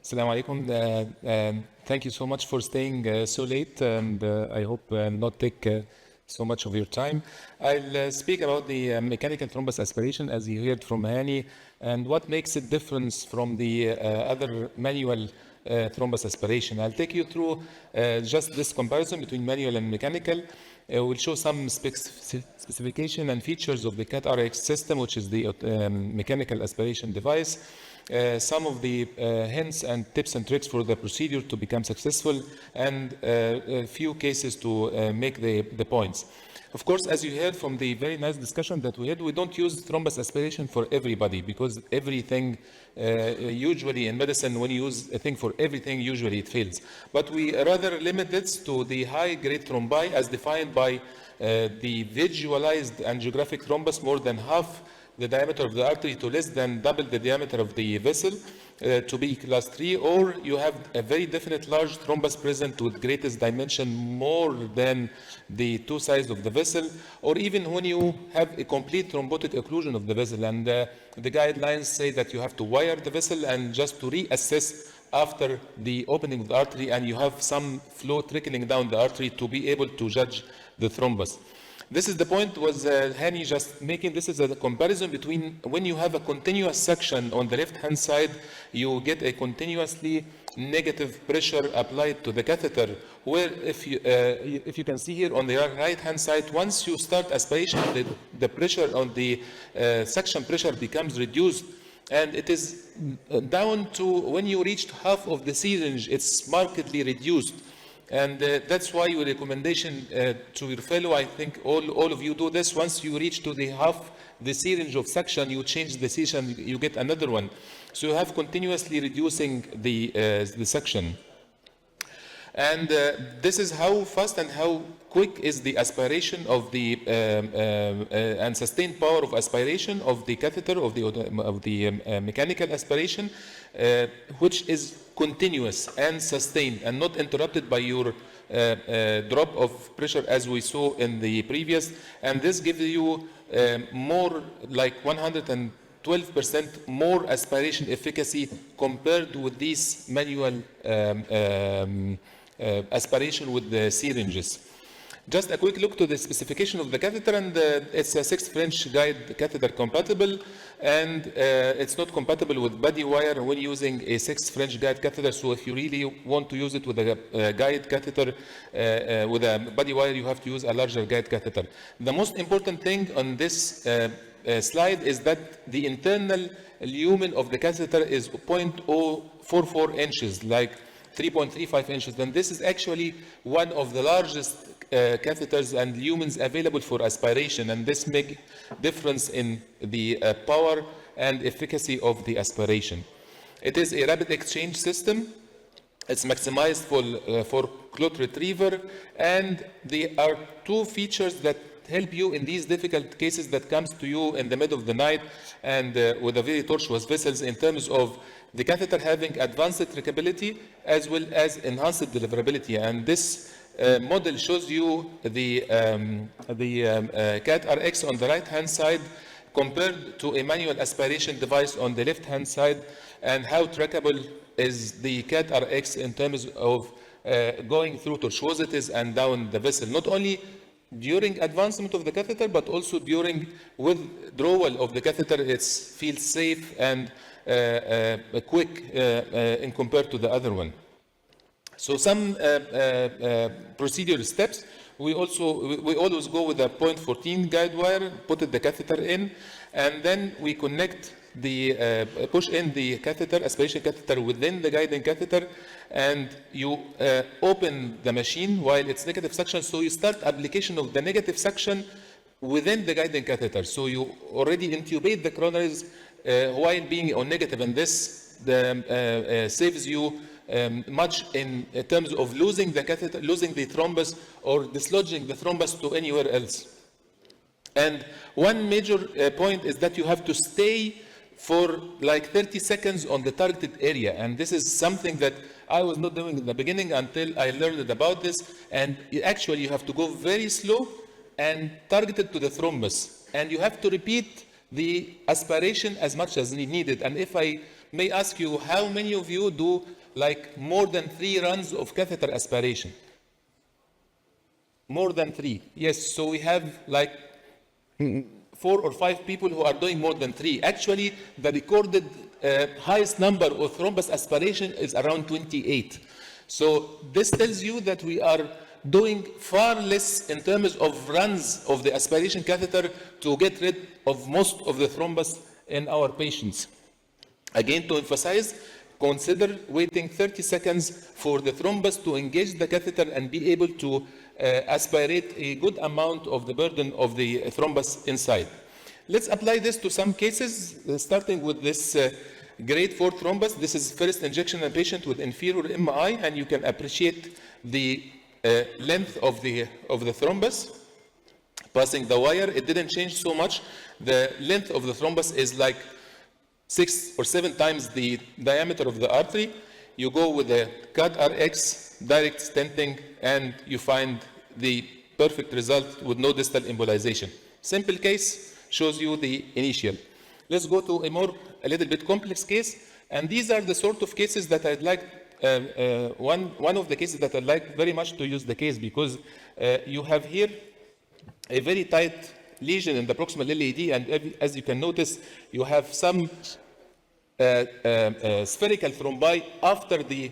Assalamu alaikum. Thank you so much for staying so late, and I hope not take so much of your time. I'll speak about the mechanical thrombus aspiration, as you heard from Hani, and what makes it different from the other manual thrombus aspiration. I'll take you through just this comparison between manual and mechanical. We'll show some specification and features of the CATRX system, which is the mechanical aspiration device. Some of the hints and tips and tricks for the procedure to become successful, and a few cases to make the points. Of course, as you heard from the very nice discussion that we had, we don't use thrombus aspiration for everybody, because everything, usually in medicine, when you use a thing for everything, usually it fails. But we rather limit it to the high-grade thrombi as defined by the visualized angiographic thrombus more than half the diameter of the artery to less than double the diameter of the vessel to be class 3, or you have a very definite large thrombus present with greatest dimension more than the two sides of the vessel, or even when you have a complete thrombotic occlusion of the vessel. And the guidelines say that you have to wire the vessel and just to reassess after the opening of the artery, and you have some flow trickling down the artery to be able to judge the thrombus. This is the point was Hani just making. This is a comparison between when you have a continuous section on the left-hand side, you get a continuously negative pressure applied to the catheter, where if you can see here on the right-hand side, once you start aspiration, the pressure on the suction pressure becomes reduced, and it is down to when you reached half of the syringe, it's markedly reduced. And that's why your recommendation to your fellow, I think all of you do this. Once you reach to the half the syringe of suction, you change the section, you get another one. So you have continuously reducing the suction. And this is how fast and how quick is the aspiration of the and sustained power of aspiration of the catheter of the mechanical aspiration, which is continuous and sustained and not interrupted by your drop of pressure as we saw in the previous. And this gives you more like 112% more aspiration efficacy compared with these manual aspiration with the syringes. Just a quick look to the specification of the catheter, and it's a 6 French guide catheter compatible, and it's not compatible with body wire when using a 6 French guide catheter. So if you really want to use it with a guide catheter, with a body wire, you have to use a larger guide catheter. The most important thing on this slide is that the internal lumen of the catheter is 0.044 inches, like 3.35 inches. Then this is actually one of the largest catheters and lumens available for aspiration, and this makes difference in the power and efficacy of the aspiration. It is a rapid exchange system. It's maximized for clot retriever, and there are two features that help you in these difficult cases that comes to you in the middle of the night and with a very tortuous vessels, in terms of the catheter having advanced trackability as well as enhanced deliverability. And this model shows you the CATRX on the right-hand side compared to a manual aspiration device on the left-hand side, and how trackable is the CATRX in terms of going through tortuosities and down the vessel, not only during advancement of the catheter, but also during withdrawal of the catheter. It feels safe and quick in compared to the other one. So some procedural steps. We always go with a 0.14 guide wire, put the catheter in, and then we connect the push in the catheter, aspiration catheter, within the guiding catheter, and you open the machine while it's negative suction. So you start application of the negative suction within the guiding catheter. So you already intubate the coronaries while being on negative, and this saves you much in terms of losing the catheter, losing the thrombus, or dislodging the thrombus to anywhere else. And one major point is that you have to stay for like 30 seconds on the targeted area, and this is something that I was not doing in the beginning until I learned about this. And actually you have to go very slow and targeted to the thrombus, and you have to repeat the aspiration as much as needed. And if I may ask you, how many of you do like more than 3 runs of catheter aspiration? More than 3. Yes, so we have like 4 or 5 people who are doing more than 3. Actually, the recorded highest number of thrombus aspiration is around 28. So this tells you that we are doing far less in terms of runs of the aspiration catheter to get rid of most of the thrombus in our patients. Again, to emphasize, consider waiting 30 seconds for the thrombus to engage the catheter and be able to aspirate a good amount of the burden of the thrombus inside. Let's apply this to some cases, starting with this grade 4 thrombus. This is first injection in a patient with inferior MI, and you can appreciate the length of the thrombus passing the wire. It didn't change so much. The length of the thrombus is like 6 or 7 times the diameter of the artery. You go with the CATRX, direct stenting, and you find the perfect result with no distal embolization. Simple case shows you the initial. Let's go to a little bit complex case, and these are the sort of cases that I'd like, one of the cases that I'd like very much to use the case, because you have here a very tight lesion in the proximal LAD, and as you can notice, you have some spherical thrombi after the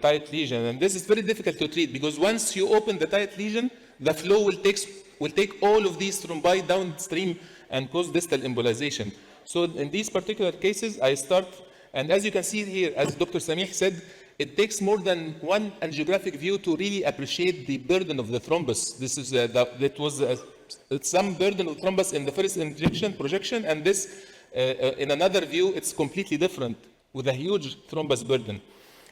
tight lesion, and this is very difficult to treat because once you open the tight lesion, the flow will take all of these thrombi downstream and cause distal embolization. So in these particular cases, I start, and as you can see here, as Dr. Samih said, it takes more than one angiographic view to really appreciate the burden of the thrombus. This is that was some burden of thrombus in the first injection projection, and this in another view, it's completely different with a huge thrombus burden.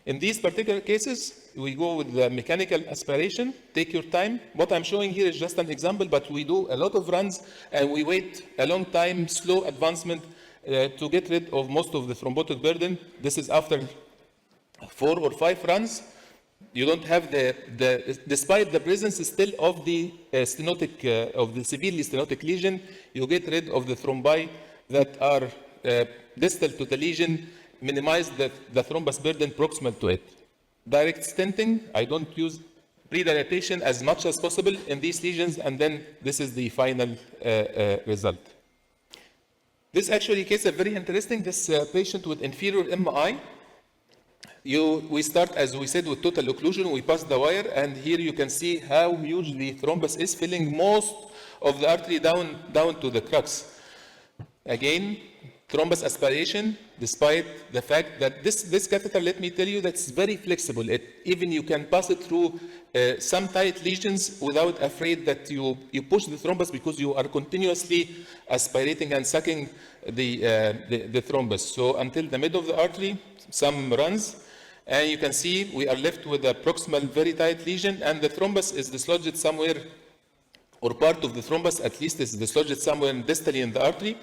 In these particular cases, we go with the mechanical aspiration. Take your time. What I'm showing here is just an example, but we do a lot of runs and we wait a long time, slow advancement to get rid of most of the thrombotic burden. This is after 4 or 5 runs. You don't have despite the presence still of the stenotic, of the severely stenotic lesion, you get rid of the thrombi that are distal to the lesion, minimize the thrombus burden proximal to it. Direct stenting, I don't use predilatation as much as possible in these lesions, and then this is the final result. This actually case is very interesting. This patient with inferior MI, we start, as we said, with total occlusion. We pass the wire, and here you can see how huge the thrombus is, filling most of the artery down to the crux. Again, thrombus aspiration, despite the fact that this catheter, let me tell you, that's very flexible. Even you can pass it through some tight lesions without afraid that you push the thrombus, because you are continuously aspirating and sucking the thrombus. So until the mid of the artery, some runs, and you can see we are left with a proximal very tight lesion, and the thrombus is dislodged somewhere, or part of the thrombus at least is dislodged somewhere distally in the artery.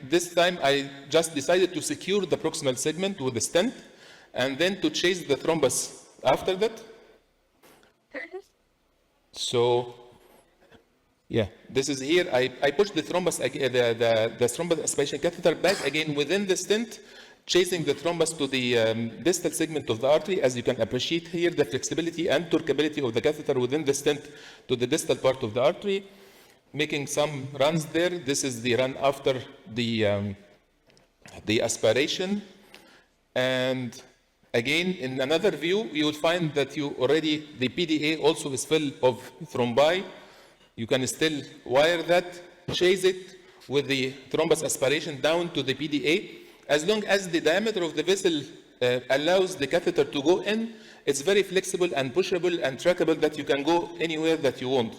This time I just decided to secure the proximal segment with a stent and then to chase the thrombus after that. So, yeah, this is here. I push the thrombus, the thrombus aspiration catheter back again within the stent, chasing the thrombus to the distal segment of the artery. As you can appreciate here, the flexibility and torqueability of the catheter within the stent to the distal part of the artery. Making some runs there. This is the run after the aspiration. And again, in another view, you will find that the PDA also is full of thrombi. You can still wire that, chase it with the thrombus aspiration down to the PDA. As long as the diameter of the vessel allows the catheter to go in, it's very flexible and pushable and trackable that you can go anywhere that you want.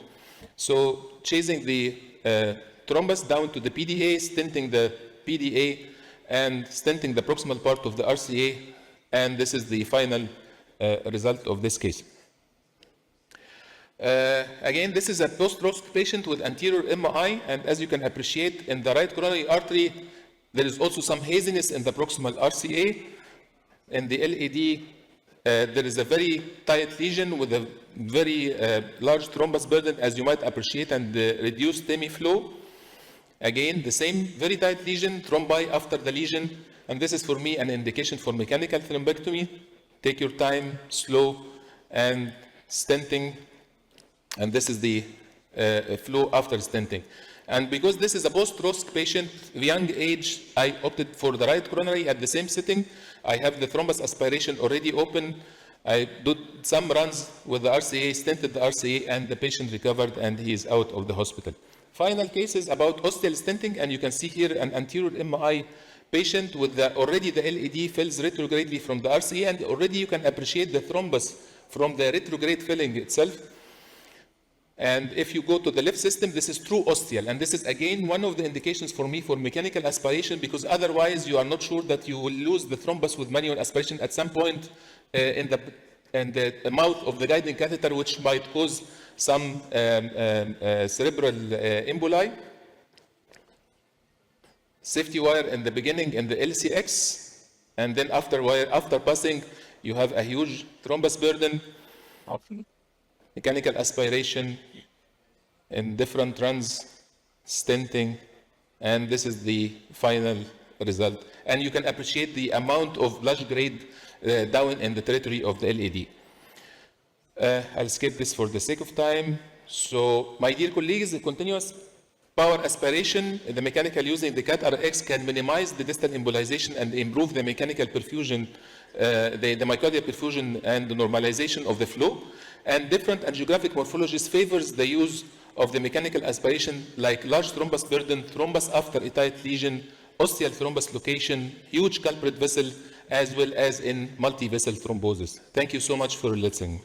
So chasing the thrombus down to the PDA, stenting the PDA, and stenting the proximal part of the RCA, and this is the final result of this case. Again, this is a post-stroke patient with anterior MI, and as you can appreciate, in the right coronary artery, there is also some haziness in the proximal RCA. In the LAD, there is a very tight lesion with a very large thrombus burden, as you might appreciate, and reduced STEMI flow. Again, the same very tight lesion, thrombi after the lesion, and this is for me an indication for mechanical thrombectomy. Take your time, slow, and stenting, and this is the flow after stenting. And because this is a post-ROSC patient, young age, I opted for the right coronary at the same sitting. I have the thrombus aspiration already open. I did some runs with the RCA, stented the RCA, and the patient recovered, and he is out of the hospital. Final case is about ostial stenting, and you can see here an anterior MI patient with already the LAD fills retrogradely from the RCA, and already you can appreciate the thrombus from the retrograde filling itself. And if you go to the left system, this is true ostial, and this is again one of the indications for me for mechanical aspiration, because otherwise you are not sure that you will lose the thrombus with manual aspiration at some point in the mouth of the guiding catheter, which might cause some cerebral emboli. Safety wire in the beginning in the LCX, and then after passing, you have a huge thrombus burden. Mechanical aspiration in different runs, stenting, and this is the final result. And you can appreciate the amount of blush grade down in the territory of the LAD. I'll skip this for the sake of time. So, my dear colleagues, the continuous power aspiration, the mechanical using the CATRX can minimize the distal embolization and improve the mechanical perfusion, the myocardial perfusion and the normalization of the flow. And different angiographic morphologies favors the use of the mechanical aspiration, like large thrombus burden, thrombus after a tight lesion, ostial thrombus location, huge culprit vessel, as well as in multi-vessel thrombosis. Thank you so much for listening.